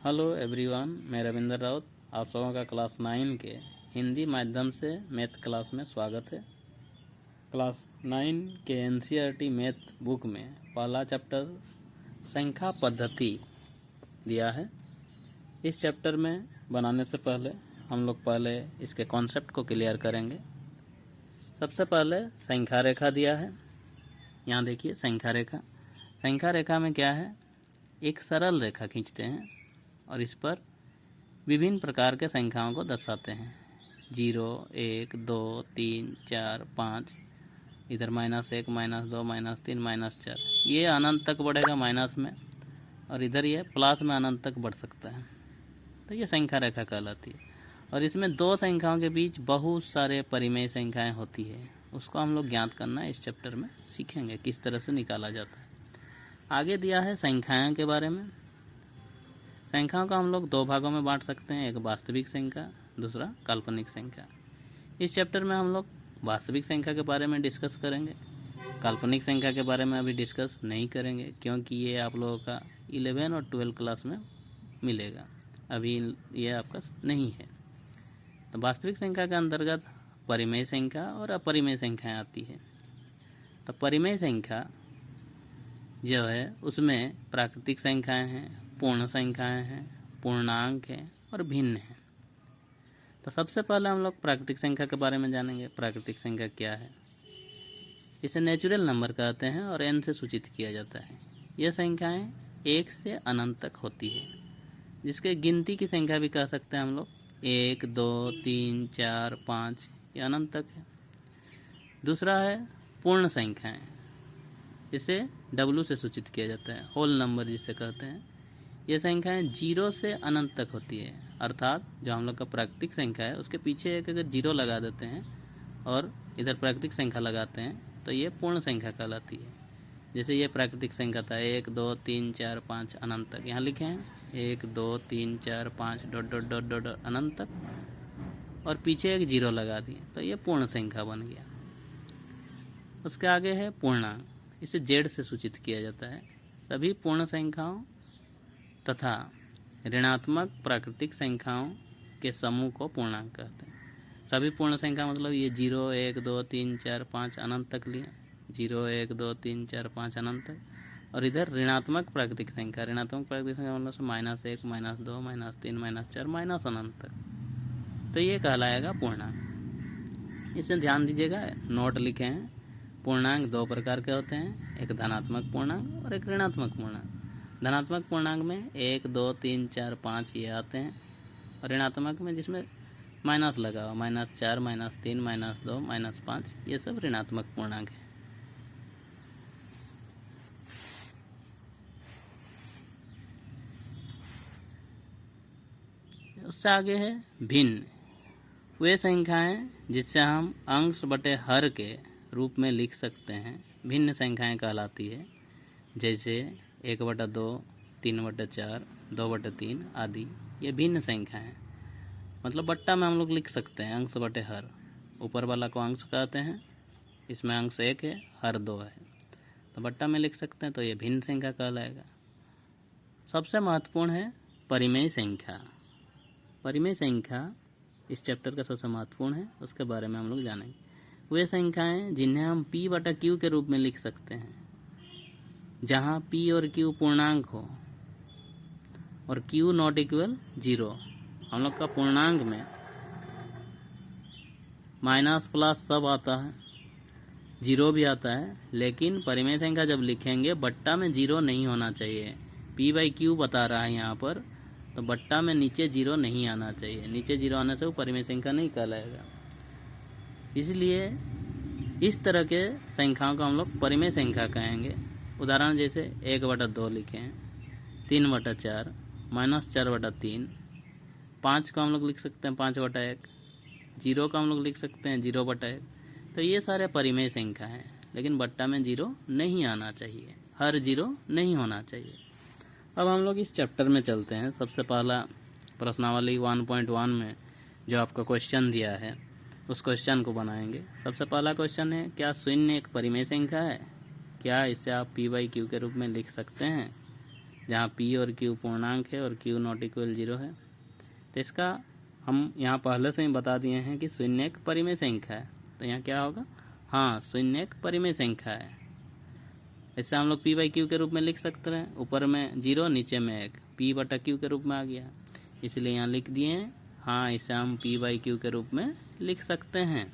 Hello everyone, मैं रविंदर राउत। आप सबों का क्लास 9 के हिंदी माध्यम से मैथ क्लास में स्वागत है। क्लास 9 के एनसीईआरटी मैथ बुक में पहला चैप्टर संख्या पद्धति दिया है। इस चैप्टर में बनाने से पहले हम लोग पहले इसके कॉन्सेप्ट को क्लियर करेंगे। सबसे पहले संख्या रेखा दिया है। यहाँ देखिए संख्या रेखा। संख्या रेखा में क्या है, एक सरल रेखा खींचते हैं और इस पर विभिन्न प्रकार के संख्याओं को दर्शाते हैं। 0, 1, 2, 3, 4, 5, इधर -1, -2, -3, -4, ये अनंत तक बढ़ेगा माइनस में, और इधर ये प्लस में अनंत तक बढ़ सकता है। तो ये संख्या रेखा कहलाती है। और इसमें दो संख्याओं के बीच बहुत सारे परिमेय संख्याएं होती है, उसको हम लोग ज्ञात करना इस चैप्टर में सीखेंगे, किस तरह से निकाला जाता है। आगे दिया है संख्याओं के बारे में। संख्याओं को हम लोग दो भागों में बांट सकते हैं, एक वास्तविक संख्या, दूसरा काल्पनिक संख्या। इस चैप्टर में हम लोग वास्तविक संख्या के बारे में डिस्कस करेंगे। काल्पनिक संख्या के बारे में अभी डिस्कस नहीं करेंगे, क्योंकि ये आप लोगों का 11 और 12 क्लास में मिलेगा, अभी ये आपका नहीं है। तो वास्तविक संख्या के अंतर्गत परिमेय संख्या और अपरिमेय संख्याएँ आती है। तो परिमेय संख्या जो है उसमें प्राकृतिक संख्याएँ हैं, पूर्ण संख्याएं हैं, पूर्णांक हैं और भिन्न हैं। तो सबसे पहले हम लोग प्राकृतिक संख्या के बारे में जानेंगे। प्राकृतिक संख्या क्या है? इसे नेचुरल नंबर कहते हैं और n से सूचित किया जाता है। यह संख्याएं 1 से अनंत तक होती है, जिसके गिनती की संख्या भी कह सकते हैं हम लोग। 1, 2, 3, 4, 5 ये अनंत तक है। दूसरा है पूर्ण संख्याएं, इसे W से सूचित किया जाता है, होल नंबर जिसे कहते हैं। ये संख्याएं 0 से अनंत तक होती है, अर्थात जो हम लोग का प्राकृतिक संख्या है उसके पीछे एक अगर 0 लगा देते हैं और इधर प्राकृतिक संख्या लगाते हैं तो ये पूर्ण संख्या कहलाती है। जैसे ये प्राकृतिक संख्या था 1, 2, 3, 4, 5 अनंत तक, यहाँ लिखे हैं 1, 2, 3, 4, 5 ... अनंत तक, और पीछे एक 0 लगा दिए तो ये पूर्ण संख्या बन गया। उसके आगे है पूर्णांक, इसे Z से सूचित किया जाता है। सभी पूर्ण संख्याओं तथा ऋणात्मक प्राकृतिक संख्याओं के समूह को पूर्णांक कहते हैं। सभी पूर्ण संख्या मतलब ये 0, 1, 2, 3, 4, 5 अनंत तक लिए, 0, 1, 2, 3, 4, 5 अनंत तक। और इधर ऋणात्मक प्राकृतिक संख्या, ऋणात्मक प्राकृतिक संख्या मतलब -1, -2, -3, -4 माइनस अनंत तक, तो ये कहलाएगा पूर्णांक। इसे ध्यान दीजिएगा, नोट लिखे हैं। पूर्णांक दो प्रकार के होते हैं, एक धनात्मक पूर्णांक और एक ऋणात्मक पूर्णांक। धनात्मक पूर्णांक में 1, 2, 3, 4, 5 ये आते हैं, और ऋणात्मक में जिसमें माइनस लगा हुआ, -4, -3, -2, -5 ये सब ऋणात्मक पूर्णांक है। उससे आगे है भिन्न। वे संख्याएं जिससे हम अंश बटे हर के रूप में लिख सकते हैं, भिन्न संख्याएं कहलाती है। जैसे 1/2, 3/4, 2/3 आदि ये भिन्न संख्या हैं। मतलब बट्टा में हम लोग लिख सकते हैं अंश बटे हर। ऊपर वाला को अंश कहते हैं, इसमें अंश 1 है, हर 2 है, तो बट्टा में लिख सकते हैं, तो ये भिन्न संख्या कहलाएगा। सबसे महत्वपूर्ण है परिमेय संख्या। परिमेय संख्या इस चैप्टर का सबसे महत्वपूर्ण है, उसके बारे में हम लोग जानेंगे। वे संख्याएं जिन्हें हम P/Q के रूप में लिख सकते हैं, जहाँ P और Q पूर्णांक हो और Q नॉट इक्वल 0। हम लोग का पूर्णांक में माइनस प्लस सब आता है, 0 भी आता है, लेकिन परिमेय संख्या जब लिखेंगे बट्टा में 0 नहीं होना चाहिए। P/Q बता रहा है यहाँ पर, तो बट्टा में नीचे 0 नहीं आना चाहिए। नीचे 0 आने से वो परिमेय संख्या नहीं कहलाएगा। इसलिए इस तरह के संख्याओं को हम लोग परिमेय संख्या कहेंगे। उदाहरण जैसे 1/2 लिखे हैं, 3/4, -4/3, 5 को हम लोग लिख सकते हैं 5/1, 0 को हम लोग लिख सकते हैं 0/1। तो ये सारे परिमेय संख्या हैं, लेकिन बट्टा में 0 नहीं आना चाहिए, हर 0 नहीं होना चाहिए। अब हम लोग इस चैप्टर में चलते हैं। सबसे पहला प्रश्नावली 1.1 में जो आपका क्वेश्चन दिया है उस क्वेश्चन को बनाएंगे। सबसे पहला क्वेश्चन है, क्या शून्य एक परिमेय संख्या है? क्या इसे आप P/Q के रूप में लिख सकते हैं? जहाँ P और Q पूर्णांक है और Q नॉट इक्वल 0 है। तो इसका हम यहाँ पहले से ही बता दिए हैं कि शून्य एक परिमेय संख्या है। तो यहाँ क्या होगा, हाँ शून्य एक परिमेय संख्या है। इससे हम लोग P/Q के रूप में लिख सकते हैं, ऊपर में 0 नीचे में 1, P/Q के रूप में आ गया, इसलिए यहाँ लिख दिए हैं। हाँ इसे हम P/Q के रूप में लिख सकते हैं।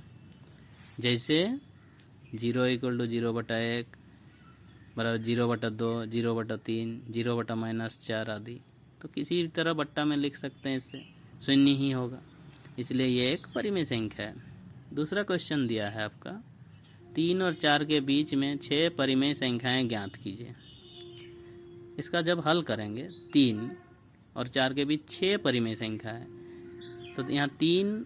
जैसे 0 = 0/1 बराबर 0/2, 0/3, 0/-4 आदि। तो किसी भी तरह बट्टा में लिख सकते हैं, इससे शून्य ही होगा, इसलिए ये एक परिमेय संख्या है। दूसरा क्वेश्चन दिया है आपका 3 और 4 के बीच में 6 परिमेय संख्याएं ज्ञात कीजिए। इसका जब हल करेंगे 3 और 4 के बीच 6 परिमेय संख्या है, तो यहाँ 3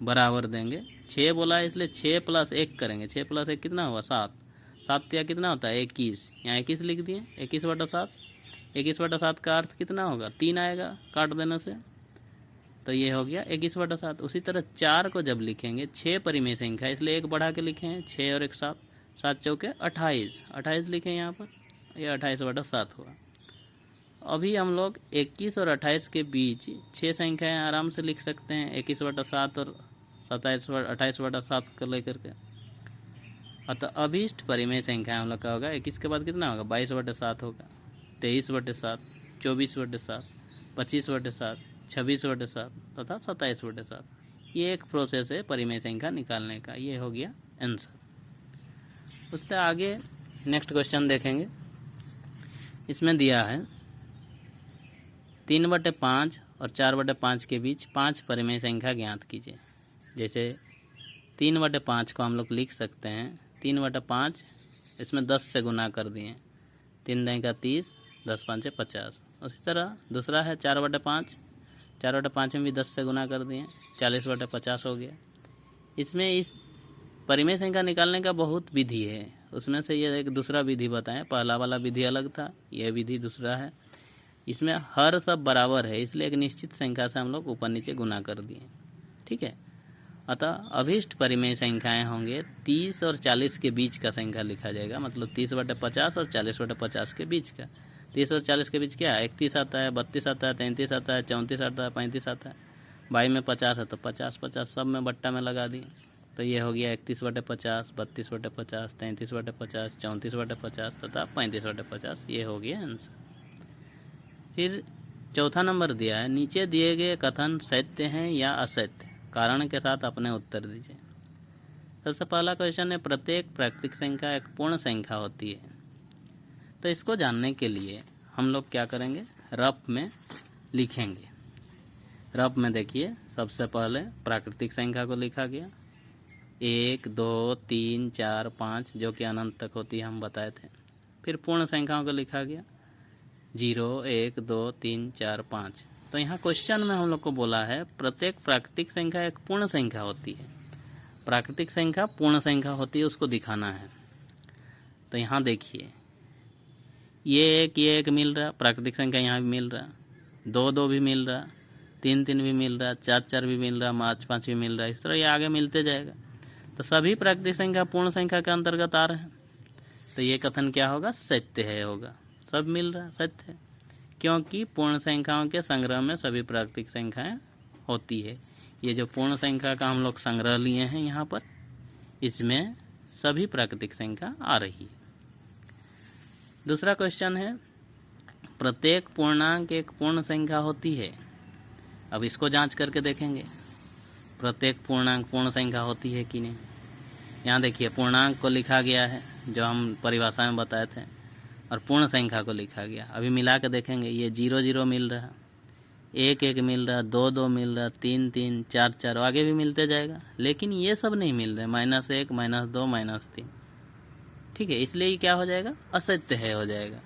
बराबर देंगे, 6 बोला है इसलिए 6 + 1 करेंगे। 6 + 1 कितना हुआ, 7। 7 या कितना होता है 21, यहाँ 21 लिख दिए, 21/7। 21/7 का अर्थ कितना होगा, 3 आएगा काट देने से, तो ये हो गया 21/7। उसी तरह 4 को जब लिखेंगे 6 परिमेय संख्या, इसलिए 1 बढ़ा के लिखे हैं, 6 और 1 7, 7 चौके 28, 28 लिखें यहाँ पर, ये 28/7 हुआ। अभी हम लोग 21 और 28 के बीच 6 संख्याएं आराम से लिख सकते हैं, 21/7 और 28/7 को लेकर के। अतः अभीष्ट परिमेय संख्या हम लोग का होगा 21 के बाद कितना होगा, 22/7 होगा, 23/7, 24/7, 25/7, 26/7 तथा 27/7। ये एक प्रोसेस है परिमेय संख्या निकालने का। ये हो गया आंसर। उससे आगे नेक्स्ट क्वेश्चन देखेंगे। इसमें दिया है 3/5 और 4/5 के बीच 5 परिमेय संख्या ज्ञात कीजिए। जैसे 3/5 को हम लोग लिख सकते हैं, 3/5 इसमें 10 से गुना कर दिए, 3 × 30, 10 × 5 = 50। उसी तरह दूसरा है 4/5, 4/5 में भी 10 से गुना कर दिए, 40/50 हो गया। इसमें इस परिमेय संख्या निकालने का बहुत विधि है, उसमें से ये एक दूसरा विधि बताएं। पहला वाला विधि अलग था, यह विधि दूसरा है। इसमें हर सब बराबर है, इसलिए एक निश्चित संख्या से हम लोग ऊपर नीचे गुना कर दिए, ठीक है। अतः अभीष्ट परिमेय संख्याएं होंगे 30 और 40 के बीच का संख्या लिखा जाएगा, मतलब 30/50 और 40/50 के बीच का। 30 और 40 के बीच क्या है, 31 आता है, 32 आता है, 33 आता है, 34 आता है, 35 आता है, 22 में 50 है तो 50/50 सब में बट्टा में लगा दिए, तो ये हो गया 31/50, 32/50, 33/50, 34/50 तथा 35/50। ये हो गया आंसर। फिर चौथा नंबर दिया है, नीचे दिए गए कथन सत्य हैं या असत्य, कारण के साथ अपने उत्तर दीजिए। सबसे पहला क्वेश्चन है, प्रत्येक प्राकृतिक संख्या एक पूर्ण संख्या होती है। तो इसको जानने के लिए हम लोग क्या करेंगे, रफ में लिखेंगे। रफ में देखिए, सबसे पहले प्राकृतिक संख्या को लिखा गया 1, 2, 3, 4, 5 जो कि अनंत तक होती है, हम बताए थे। फिर पूर्ण संख्याओं को लिखा गया 0, 1, 2, 3, 4, 5। तो यहाँ क्वेश्चन में हम लोग को बोला है प्रत्येक प्राकृतिक संख्या एक पूर्ण संख्या होती है। प्राकृतिक संख्या पूर्ण संख्या होती है, उसको दिखाना है। तो यहाँ देखिए, ये एक मिल रहा, प्राकृतिक संख्या यहाँ भी मिल रहा, 2, 2 भी मिल रहा, 3, 3 भी मिल रहा, 4, 4 भी मिल रहा, 5, 5 भी मिल रहा। इस तरह ये आगे मिलते जाएगा। तो सभी प्राकृतिक संख्या पूर्ण संख्या के अंतर्गत आ रहे हैं, तो ये कथन क्या होगा, सत्य है होगा। सब मिल रहा, सत्य है, क्योंकि पूर्ण संख्याओं के संग्रह में सभी प्राकृतिक संख्याएं होती है। ये जो पूर्ण संख्या का हम लोग संग्रह लिए हैं यहाँ पर, इसमें सभी प्राकृतिक संख्या आ रही है। दूसरा क्वेश्चन है, प्रत्येक पूर्णांक एक पूर्ण संख्या होती है। अब इसको जांच करके देखेंगे, प्रत्येक पूर्णांक पूर्ण संख्या होती है कि नहीं। यहाँ देखिए, पूर्णांक को लिखा गया है जो हम परिभाषा में बताए थे, और पूर्ण संख्या को लिखा गया। अभी मिला के देखेंगे, ये 0, 0 मिल रहा, 1, 1 मिल रहा, 2, 2 मिल रहा, 3, 3, 4, 4 आगे भी मिलते जाएगा। लेकिन ये सब नहीं मिल रहे, -1, -2, -3, ठीक है। इसलिए ये क्या हो जाएगा, असत्य है हो जाएगा।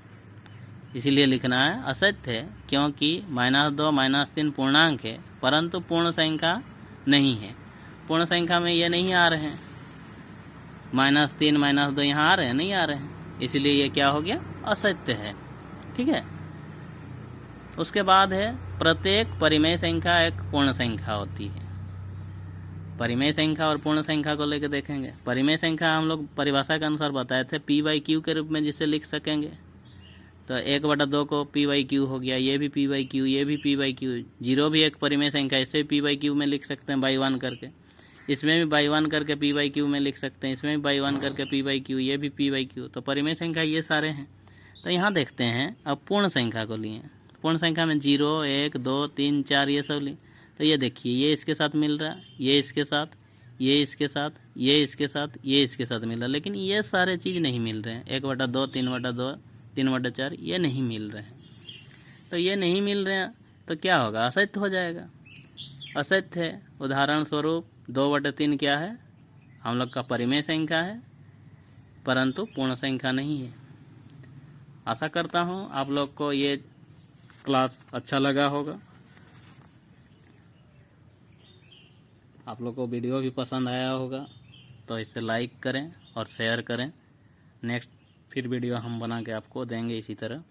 इसीलिए लिखना है असत्य है, क्योंकि -2, -3 पूर्णांक है, परंतु पूर्ण संख्या नहीं है। पूर्ण संख्या में ये नहीं आ रहे हैं, -3, -2 यहाँ आ रहे हैं, नहीं आ रहे हैं, इसलिए ये क्या हो गया, असत्य है, ठीक है। उसके बाद है, प्रत्येक परिमेय संख्या एक पूर्ण संख्या होती है। परिमेय संख्या और पूर्ण संख्या को लेकर देखेंगे। परिमेय संख्या हम लोग परिभाषा के अनुसार बताए थे P/Q के रूप में जिसे लिख सकेंगे, तो 1/2 को p/q हो गया, ये भी p/q, ये भी p/q। 0 भी एक परिमेय संख्या, इसे p/q में लिख सकते हैं बाई 1 करके, इसमें भी बाई 1 करके p/q में लिख सकते हैं, इसमें भी बाई 1 करके p/q, ये भी p/q। तो परिमेय संख्या ये सारे हैं। तो यहाँ देखते हैं, अब पूर्ण संख्या को लिए, पूर्ण संख्या में 0, 1, 2, 3, 4 ये सब लिए। तो ये देखिए, ये इसके साथ मिल रहा है, ये इसके साथ, ये इसके साथ, ये इसके साथ, ये इसके साथ मिल रहा है, लेकिन ये सारे चीज़ नहीं मिल रहे हैं। 1/2, 3/2, 3/4 ये नहीं मिल रहे हैं। तो ये नहीं मिल रहे हैं तो क्या होगा, असत्य हो जाएगा। असत्य है, उदाहरण स्वरूप 2/3 क्या है, हम लोग का परिमेय संख्या है परंतु पूर्ण संख्या नहीं है। आशा करता हूँ आप लोग को ये क्लास अच्छा लगा होगा, आप लोग को वीडियो भी पसंद आया होगा। तो इसे लाइक करें और शेयर करें। नेक्स्ट फिर वीडियो हम बना के आपको देंगे इसी तरह।